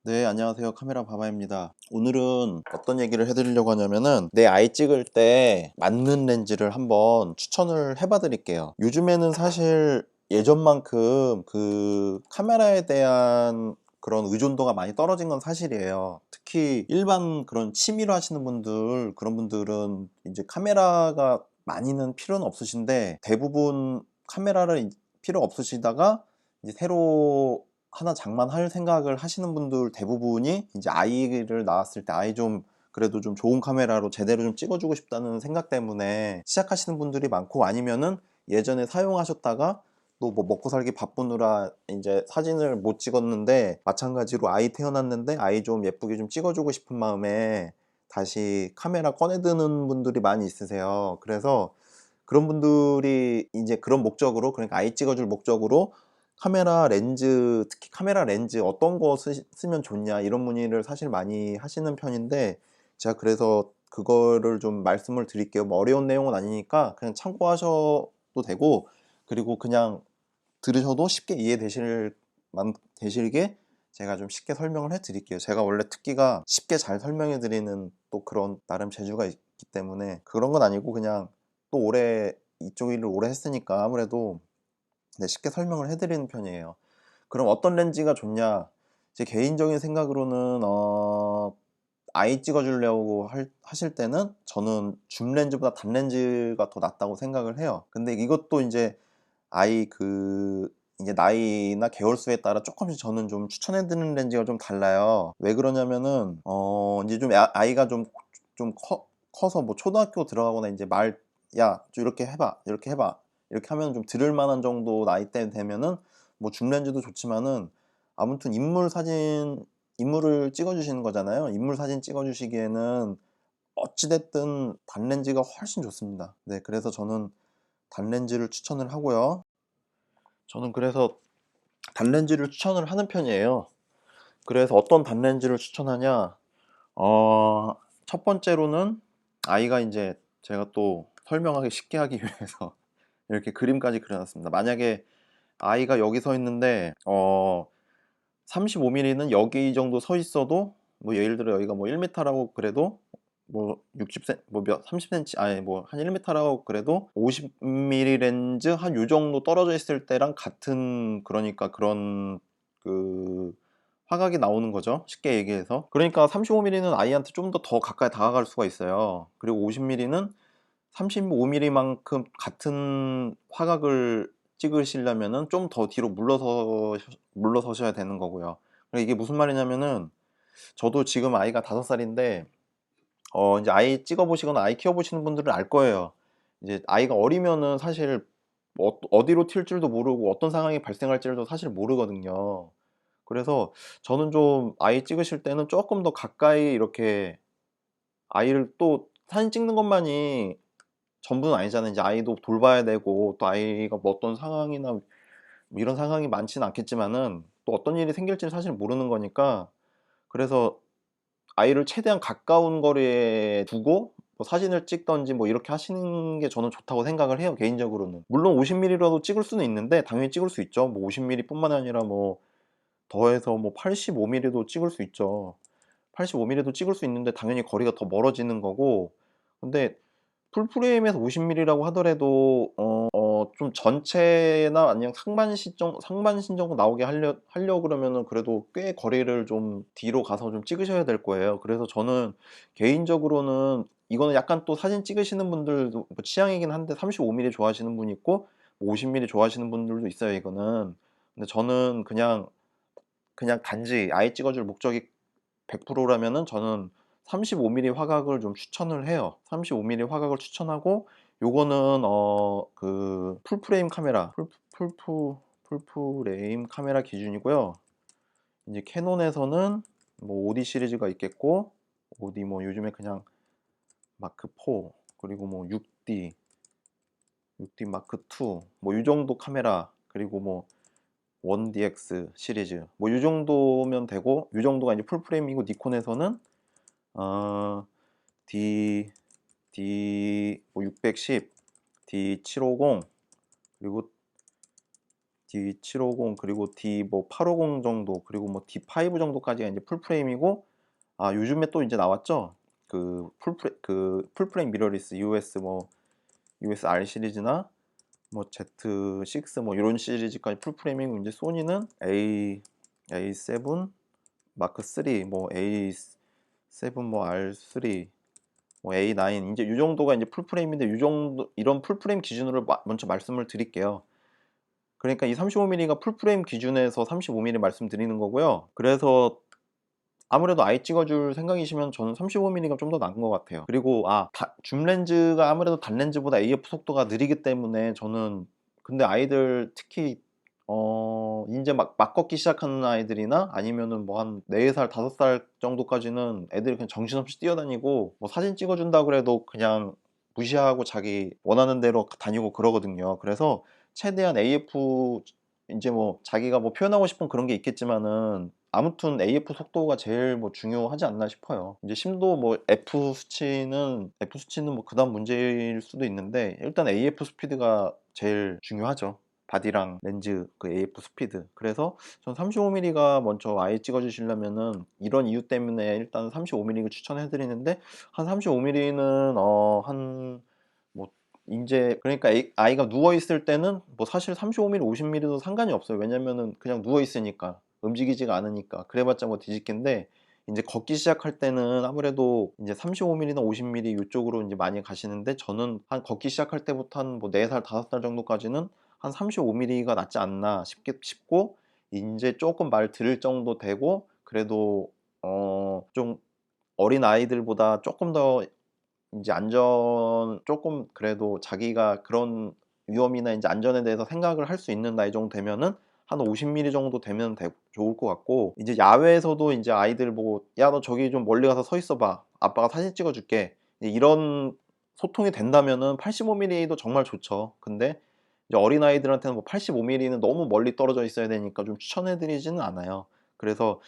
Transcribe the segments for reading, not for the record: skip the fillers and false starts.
네, 안녕하세요. 카메라 바바입니다. 오늘은 어떤 얘기를 해드리려고 하냐면은 내 아이 찍을 때 맞는 렌즈를 한번 추천을 해봐 드릴게요. 요즘에는 사실 예전만큼 그 카메라에 대한 그런 의존도가 많이 떨어진 건 사실이에요. 특히 일반 그런 취미로 하시는 분들, 그런 분들은 이제 카메라가 많이는 필요는 없으신데 대부분 카메라를 필요 없으시다가 이제 새로 하나 장만할 생각을 하시는 분들 대부분이 이제 아이를 낳았을 때 아이 좀 그래도 좀 좋은 카메라로 제대로 좀 찍어주고 싶다는 생각 때문에 시작하시는 분들이 많고, 아니면은 예전에 사용하셨다가 또 뭐 먹고 살기 바쁘느라 이제 사진을 못 찍었는데 마찬가지로 아이 태어났는데 아이 좀 예쁘게 좀 찍어주고 싶은 마음에 다시 카메라 꺼내드는 분들이 많이 있으세요. 그래서 그런 분들이 이제 그런 목적으로, 그러니까 아이 찍어줄 목적으로 카메라 렌즈, 특히 카메라 렌즈 어떤 거 쓰면 좋냐 이런 문의를 사실 많이 하시는 편인데, 제가 그래서 그거를 좀 말씀을 드릴게요. 뭐 어려운 내용은 아니니까 그냥 참고하셔도 되고, 그리고 그냥 들으셔도 쉽게 되시게 제가 좀 쉽게 설명을 해 드릴게요. 제가 원래 특기가 쉽게 잘 설명해 드리는 또 그런 나름 재주가 있기 때문에, 그런 건 아니고 그냥 또 오래 이쪽 일을 오래 했으니까 아무래도 네, 쉽게 설명을 해 드리는 편이에요. 그럼 어떤 렌즈가 좋냐? 제 개인적인 생각으로는 아이 찍어 주려고 하실 때는 저는 줌 렌즈보다 단 렌즈가 더 낫다고 생각을 해요. 근데 이것도 인제 아이 이제 나이나 개월수에 따라 쪼끔씩 저는 좀 추천해 드리는 렌즈가 좀 달라요. 왜 그러냐면은 인제 좀 아이가 좀 커서 뭐 초등학교 들어가거나 인제 "야 좀 이렇게 해 봐. 이렇게 해 봐." 이렇게 하면 좀 들을 만한 정도 나이대 되면은 뭐 줌 렌즈도 좋지만은, 아무튼 인물을 찍어 주시는 거잖아요. 인물 사진 찍어 주시기에는 어찌 됐든 단 렌즈가 훨씬 좋습니다. 네, 그래서 저는 단 렌즈를 추천을 하고요. 저는 그래서 단렌즈를 추천을 하는 편이에요. 그래서 어떤 단렌즈를 추천하냐, 어 첫 번째로는 아이가 인제 제가 또 설명하기 쉽게 하기 위해서 이렇게 그림까지 그려 놨습니다. 만약에 아이가 여기 서 있는데 35mm는 여기 정도 서 있어도, 뭐 예를 들어 여기가 뭐 1m 라고 그래도, 뭐 60cm 뭐 몇 30cm 아니 뭐 한 1m 라고 그래도 50mm 렌즈 한 요 정도 떨어져 있을 때랑 같은, 그러니까 그런 그 화각이 나오는 거죠, 쉽게 얘기해서. 그러니까 35mm는 아이한테 좀 더 가까이 다가갈 수가 있어요. 그리고 50mm는 35mm만큼 같은 화각을 찍으시려면은 좀 더 뒤로 물러서셔야 되는 거고요. 그러니까 이게 무슨 말이냐면은, 저도 지금 아이가 5살인데 이제 아이 찍어 보시거나 아이 키워 보시는 분들은 알 거예요. 이제 아이가 어리면은 사실 어디로 튈 줄도 모르고 어떤 상황이 발생할지도 사실 모르거든요. 그래서 저는 좀 아이 찍으실 때는 쪼끔 더 가까이 이렇게, 아이를 또 사진 찍는 것만이 전부는 아니잖아요. 이제 아이도 돌봐야 되고, 또 아이가 뭐 어떤 상황이나 뭐 이런 상황이 많지는 않겠지만은 또 어떤 일이 생길지는 사실 모르는 거니까, 그래서 아이를 최대한 가까운 거리에 두고 뭐 사진을 찍든지 뭐 이렇게 하시는 게 저는 좋다고 생각을 해요, 개인적으로는. 물론 50mm 라도 찍을 수는 있는데 당연히 찍을 수 있죠. 뭐 50mm 뿐만이 아니라 뭐 더해서 뭐 85mm 도 찍을 수 있죠. 85mm 도 찍을 수 있는데 당연히 거리가 더 멀어지는 거고. 근데 풀프레임에서 50mm 라고 하더라도 좀 전체나 아니면 상반신 정도 나오게 하려 그러면은 그래도 꽤 거리를 좀 뒤로 가서 좀 찍으셔야 될 거예요. 그래서 저는 개인적으로는, 이거는 약간 또 사진 찍으시는 분들도 뭐 취향이긴 한데 35mm 좋아하시는 분이 있고 뭐 50mm 좋아하시는 분들도 있어요, 이거는. 근데 저는 그냥 단지 아이 찍어 줄 목적이 100% 라면은 저는 35mm 화각을 좀 추천을 해요. 35mm 화각을 추천하고, 요거는 그 풀프레임 카메라, 풀프레임 카메라 기준이고요. 이제 캐논에서는 뭐 OD 시리즈가 있겠고, OD 뭐 요즘에 그냥 마크 4, 그리고 뭐 6D 마크 2, 뭐 요 정도 카메라, 그리고 뭐 1DX 시리즈 뭐 요 정도면 되고, 요 정도가 이제 풀프레임이고, 니콘에서는 어 D 뭐 610, D750, 그리고 D750 그리고 D 뭐 850 정도 그리고 뭐 D5 정도까지가 이제 풀프레임이고, 아 요즘에 또 이제 나왔죠. 그 풀프레임 미러리스 US 뭐 US R 시리즈나 뭐 Z6 뭐 이런 시리즈까지 풀프레임이고, 이제 소니는 A7 마크 3 뭐 A7 뭐 R3 뭐 A9 이제 이 정도가 이제 풀프레임인데, 이 정도 이런 풀프레임 기준으로 먼저 말씀을 드릴게요. 그러니까 이 35mm가 풀프레임 기준에서 35mm 말씀드리는 거고요. 그래서 아무래도 아이 찍어줄 생각이시면 저는 35mm가 좀 더 나은 것 같아요. 그리고 줌 렌즈가 아무래도 단 렌즈보다 AF 속도가 느리기 때문에 저는, 근데 아이들 특히 이제 막 걷기 시작하는 아이들이나 아니면은 뭐 한 4살 5살 정도까지는 애들이 그냥 정신없이 뛰어다니고 뭐 사진 찍어준다 그래도 그냥 무시하고 자기 원하는 대로 다니고 그러거든요. 그래서 최대한 AF, 이제 뭐 자기가 뭐 표현하고 싶은 그런 게 있겠지만은 아무튼 AF 속도가 제일 뭐 중요하지 않나 싶어요. 이제 심도 뭐 F 수치는 뭐 그다음 문제일 수도 있는데, 일단 AF 스피드가 제일 중요하죠. 바디랑 렌즈 그 AF 스피드. 그래서 전 35mm가 먼저 아예 찍어 주시려면은 이런 이유 때문에 일단 35mm를 추천해 드리는데, 한 35mm는 한 뭐 이제 그러니까 아이가 누워 있을 때는 뭐 사실 35mm, 50mm도 상관이 없어요. 왜냐면은 그냥 누워 있으니까 움직이지가 않으니까 그래봤자 뭐 뒤집기인데, 이제 걷기 시작할 때는 아무래도 이제 35mm나 50mm 이쪽으로 이제 많이 가시는데, 저는 한 걷기 시작할 때부터 한 뭐 4살 5살 정도까지는 한 35mm가 낫지 않나 싶고, 이제 조금 말 들을 정도 되고 그래도 좀 어린 아이들보다 조금 더 이제 조금 그래도 자기가 그런 위험이나 이제 안전에 대해서 생각을 할 수 있는 나이 정도 되면은 한 50mm 정도 되면 좋을 것 같고, 이제 야외에서도 이제 아이들 보고 야 너 저기 좀 멀리 가서 서 있어 봐, 아빠가 사진 찍어 줄게, 이런 소통이 된다면은 85mm도 정말 좋죠. 근데 이제 어린 아이들한테는 뭐 85mm는 너무 멀리 떨어져 있어야 되니까 좀 추천해 드리지는 않아요. 그래서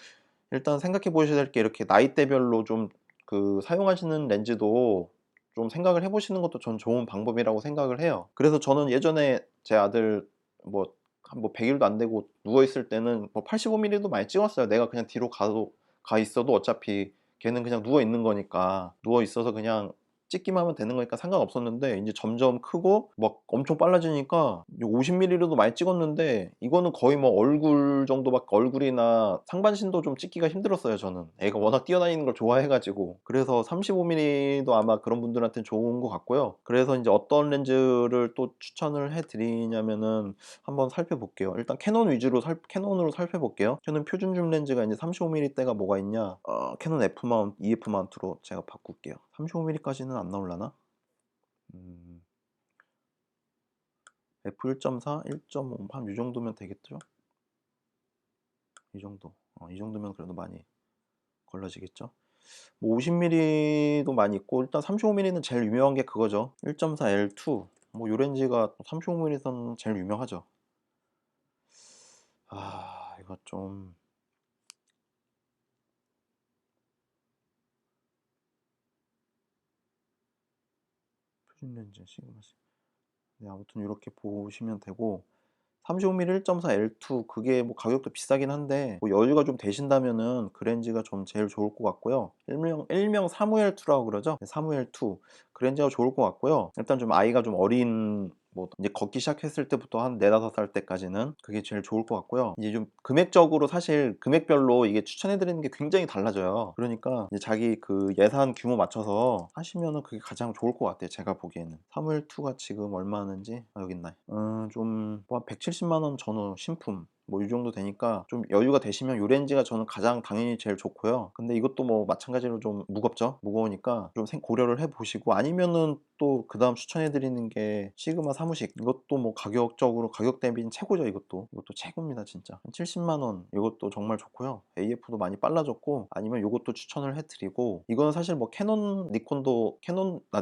일단 생각해 보셔야 될 게, 이렇게 나이대별로 좀 그 사용하시는 렌즈도 좀 생각을 해 보시는 것도 전 좋은 방법이라고 생각을 해요. 그래서 저는 예전에 제 아들 뭐 한 뭐 100일도 안 되고 누워 있을 때는 뭐 85mm도 많이 찍었어요. 내가 그냥 뒤로 가 있어도 어차피 걔는 그냥 누워 있는 거니까, 누워 있어서 그냥 찍기만 하면 되는 거니까 상관없었는데, 이제 점점 크고 막 엄청 빨라지니까 50mm로도 많이 찍었는데, 이거는 거의 뭐 얼굴 정도밖에, 얼굴이나 상반신도 좀 찍기가 힘들었어요. 저는 애가 워낙 뛰어다니는 걸 좋아해 가지고. 그래서 35mm도 아마 그런 분들한테는 좋은 것 같고요. 그래서 이제 어떤 렌즈를 또 추천을 해 드리냐면은 한번 살펴볼게요. 일단 캐논으로 살펴볼게요. 캐논 표준 줌 렌즈가 이제 35mm대가 뭐가 있냐, 캐논 F 마운트, EF 마운트로 제가 바꿀게요. 35mm까지는 안 나올라나? F 1.4, 1.5, 한 이 정도면 되겠죠? 이 정도. 이 정도면 그래도 많이 걸러지겠죠? 뭐 50mm도 많이 있고, 일단 35mm는 제일 유명한 게 그거죠. 1.4 L2. 뭐 요 렌즈가 35mm선 제일 유명하죠. 이거 좀 표준 렌즈 시그마. 네, 아무튼 이렇게 보시면 되고, 35mm 1.4 L2 그게 뭐 가격도 비싸긴 한데 뭐 여유가 좀 되신다면은 그 렌즈가 좀 제일 좋을 것 같고요. 일명 사무엘2라고 그러죠. 사무엘2 그 렌즈가 좋을 것 같고요. 일단 좀 아이가 좀 어린, 뭐 이제 걷기 시작했을 때부터 한 4-5살 때까지는 그게 제일 좋을 것 같고요. 이제 좀 금액적으로 사실 금액별로 이게 추천해 드리는 게 굉장히 달라져요. 그러니까 이제 자기 그 예산 규모 맞춰서 하시면은 그게 가장 좋을 것 같아요. 제가 보기에는 사무엘2가 지금 얼마 하는지 여기 있나요? 좀한 170만 원 전후 신품 뭐 이 정도 되니까 좀 여유가 되시면 요 렌즈가 저는 가장 당연히 제일 좋고요. 근데 이것도 뭐 마찬가지로 좀 무겁죠. 무거우니까 좀 고려를 해 보시고, 아니면은 또 그다음 추천해 드리는 게 시그마 사무식. 이것도 뭐 가격적으로 가격 대비는 최고죠. 이것도 최고입니다 진짜. 한 70만 원 이것도 정말 좋고요. AF도 많이 빨라졌고, 아니면 이것도 추천을 해 드리고, 이거는 사실 뭐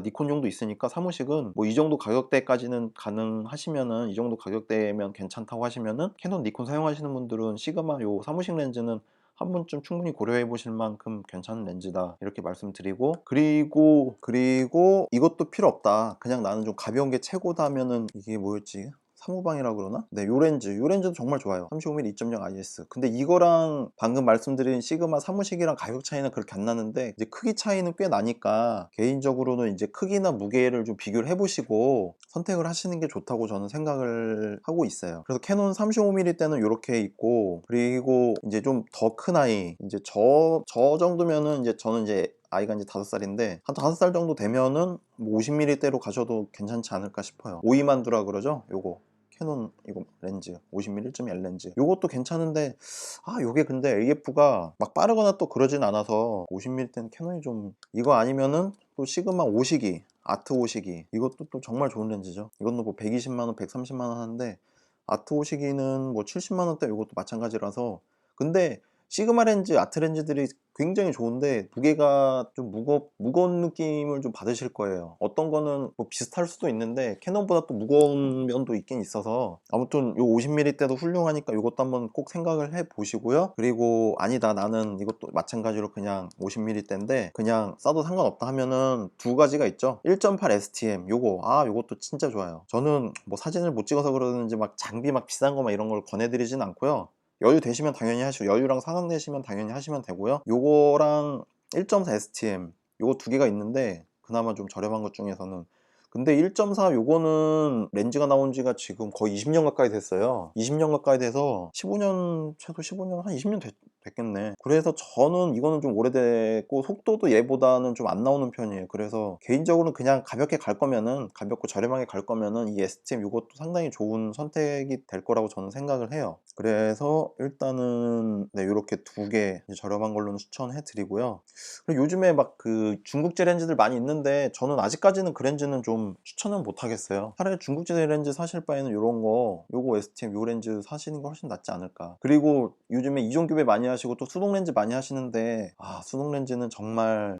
니콘용도 있으니까 사무식은 뭐 이 정도 가격대까지는 가능하시면은, 이 정도 가격대면 괜찮다고 하시면은 캐논 니콘 사용하시는 분들은 시그마 요 사무식 렌즈는 한 번쯤 충분히 고려해 보실 만큼 괜찮은 렌즈다 이렇게 말씀드리고, 그리고 이것도 필요 없다, 그냥 나는 좀 가벼운 게 최고다 하면은 이게 뭐였지? 사무방이라 그러나? 네, 요 렌즈도 정말 좋아요. 35mm 2.0 IS. 근데 이거랑 방금 말씀드린 시그마 사무식이랑 가격 차이는 그렇게 안 나는데 이제 크기 차이는 꽤 나니까 개인적으로는 이제 크기나 무게를 좀 비교를 해보시고 선택을 하시는 게 좋다고 저는 생각을 하고 있어요. 그래서 캐논 35mm 때는 이렇게 있고, 그리고 이제 좀 더 큰 아이, 이제 저 정도면은 이제 저는 이제 아이가 이제 5살인데 한 5살 정도 되면은 뭐 50mm대로 가셔도 괜찮지 않을까 싶어요. 오이만두라 그러죠? 요거 캐논 이거 렌즈 50mm 1.1 렌즈 요것도 괜찮은데, 요게 근데 AF가 막 빠르거나 또 그러진 않아서 50mm 때는 캐논이 좀, 이거 아니면은 또 시그마 5시기 아트 5시기 이것도 또 정말 좋은 렌즈죠. 이것도 뭐 120만원 130만원 하는데 아트 5시기는 뭐 70만원대 이것도 마찬가지라서. 근데 시그마 렌즈, 아트 렌즈들이 굉장히 좋은데 무게가 좀 무거운 느낌을 좀 받으실 거예요. 어떤 거는 뭐 비슷할 수도 있는데 캐논보다 또 무거운 면도 있긴 있어서, 아무튼 요 50mm 때도 훌륭하니까 이것도 한번 꼭 생각을 해 보시고요. 그리고 아니다 나는 이것도 마찬가지로 그냥 50mm 때인데 그냥 써도 상관없다 하면은 두 가지가 있죠. 1.8 STM 요것도 진짜 좋아요. 저는 뭐 사진을 못 찍어서 그러는지 막 장비 막 비싼 거 막 이런 걸 권해드리진 않고요. 여유 되시면 당연히 하시고, 여유랑 상황 되시면 당연히 하시면 되고요. 요거랑 1.4 STM 요거 두 개가 있는데 그나마 좀 저렴한 것 중에서는. 근데 1.4 요거는 렌즈가 나온 지가 지금 거의 20년 가까이 됐어요. 20년 가까이 돼서 15년, 최소 15년, 한 20년 됐겠네. 그래서 저는 이거는 좀 오래됐고 속도도 얘보다는 좀 안 나오는 편이에요. 그래서 개인적으로는 그냥 가볍게 갈 거면은, 가볍고 저렴하게 갈 거면은 이 STM 이것도 상당히 좋은 선택이 될 거라고 저는 생각을 해요. 그래서 일단은 네, 이렇게 두 개 저렴한 걸로는 추천해 드리고요. 그리고 요즘에 막 그 중국제 렌즈들 많이 있는데 저는 아직까지는 그 렌즈는 좀 추천은 못 하겠어요. 차라리 중국제 렌즈 사실 바에는 요런 거, 요거 STM 요 렌즈 사시는 게 훨씬 낫지 않을까. 그리고 요즘에 이종 교배 많이 하시고 또 수동 렌즈 많이 하시는데 수동 렌즈는 정말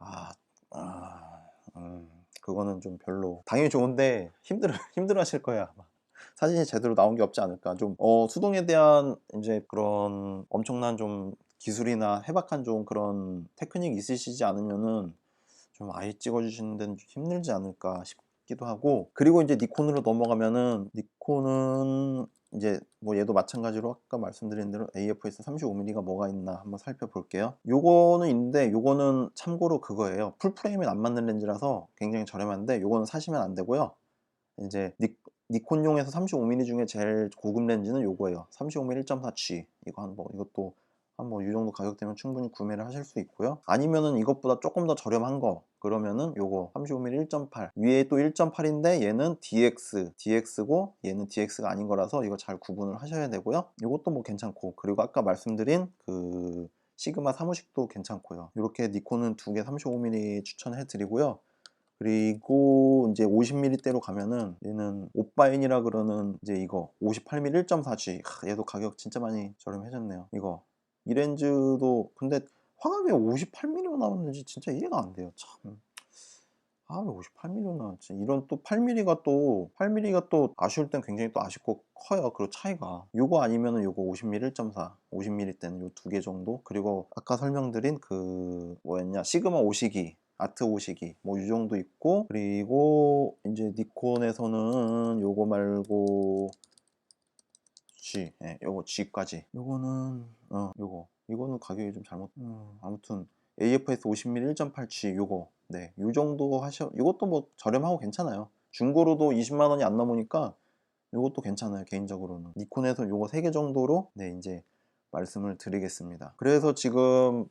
그거는 좀 별로, 당연히 좋은데 힘들어 하실 거야 아마. 사진이 제대로 나온 게 없지 않을까. 좀 수동에 대한 이제 그런 엄청난 좀 기술이나 해박한 좀 그런 테크닉 있으시지 않으면은 좀 아예 찍어주시는 데는 좀 힘들지 않을까 싶기도 하고. 그리고 이제 니콘으로 넘어가면은, 니콘은 이제 뭐 얘도 마찬가지로 아까 말씀드린 대로 AFS 35mm가 뭐가 있나 한번 살펴볼게요. 요거는 있는데 요거는 참고로 그거예요. 풀프레임에 안 맞는 렌즈라서 굉장히 저렴한데 요거는 사시면 안 되고요. 이제 니콘용에서 35mm 중에 제일 고급 렌즈는 요거예요. 35mm 1.4G. 이거 이것도 한 뭐 이 정도 가격 되면 충분히 구매를 하실 수 있고요. 아니면은 이것보다 조금 더 저렴한 거, 그러면은 요거 35mm 1.8, 위에 또 1.8인데 얘는 DX고 얘는 DX가 아닌 거라서 이거 잘 구분을 하셔야 되고요. 이것도 뭐 괜찮고, 그리고 아까 말씀드린 그 시그마 사무식도 괜찮고요. 이렇게 니콘은 두 개 35mm 추천해 드리고요. 그리고 이제 50mm대로 가면은 얘는 오빠인이라 그러는 이제 이거 58mm 1.4G. 얘도 가격 진짜 많이 저렴해졌네요. 이 렌즈도 근데 화각이 왜 58mm로 나오는지 진짜 이해가 안 돼요. 참. 왜 58mm로 나왔지? 이런 또 8mm가 또 아쉬울 땐 굉장히 또 아쉽고 커요. 그리고 차이가. 요거 아니면은 요거 50mm 1.4, 50mm 때는 요 두 개 정도. 그리고 아까 설명드린 그 뭐였냐? 시그마 5시기, 아트 5시기 뭐 이 정도 있고, 그리고 이제 니콘에서는 요거 말고 요거 G까지. 요거는 이거는 가격이 좀 잘못. 아무튼 AFS 50mm 1.8G 요거, 네, 요 정도 이것도 뭐 저렴하고 괜찮아요. 중고로도 20만 원이 안 넘으니까 요것도 괜찮아요. 개인적으로는 니콘에서 요거 3개 정도로 네 이제 말씀을 드리겠습니다. 그래서 지금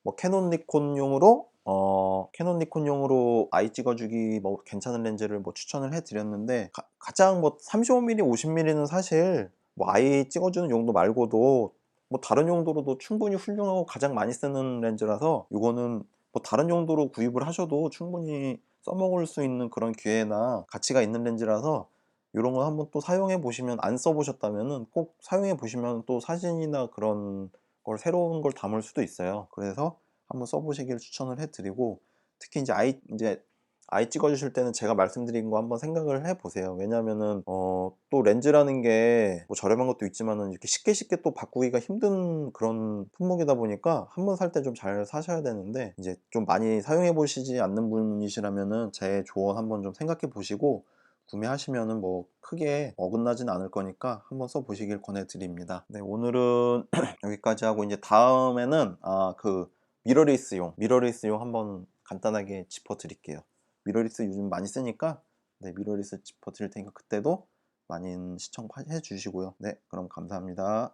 뭐 캐논 니콘용으로 아이 찍어주기 뭐 괜찮은 렌즈를 뭐 추천을 해드렸는데, 가장 뭐 35mm 50mm는 사실 뭐 아이 찍어주는 용도 말고도 뭐 다른 용도로도 충분히 훌륭하고 가장 많이 쓰는 렌즈라서, 이거는 뭐 다른 용도로 구입을 하셔도 충분히 써먹을 수 있는 그런 기회나 가치가 있는 렌즈라서, 이런 거 한번 또 사용해 보시면, 안 써보셨다면은 꼭 사용해 보시면 또 사진이나 그런 걸 새로운 걸 담을 수도 있어요. 그래서 한번 써보시길 추천을 해드리고, 특히 이제 아이 찍어주실 때는 제가 말씀드린 거 한번 생각을 해보세요. 왜냐면은 또 렌즈라는 게 뭐 저렴한 것도 있지만은 이렇게 쉽게 또 바꾸기가 힘든 그런 품목이다 보니까 한번 살 때 좀 잘 사셔야 되는데, 이제 좀 많이 사용해 보시지 않는 분이시라면은 제 조언 한번 좀 생각해 보시고 구매하시면은 뭐 크게 어긋나진 않을 거니까 한번 써보시길 권해드립니다. 네, 오늘은 여기까지 하고 이제 다음에는 그 미러리스용 한번 간단하게 짚어드릴게요. 미러리스 요즘 많이 쓰니까 네, 미러리스 짚어드릴 테니까 그때도 많이 시청해 주시고요. 네, 그럼 감사합니다.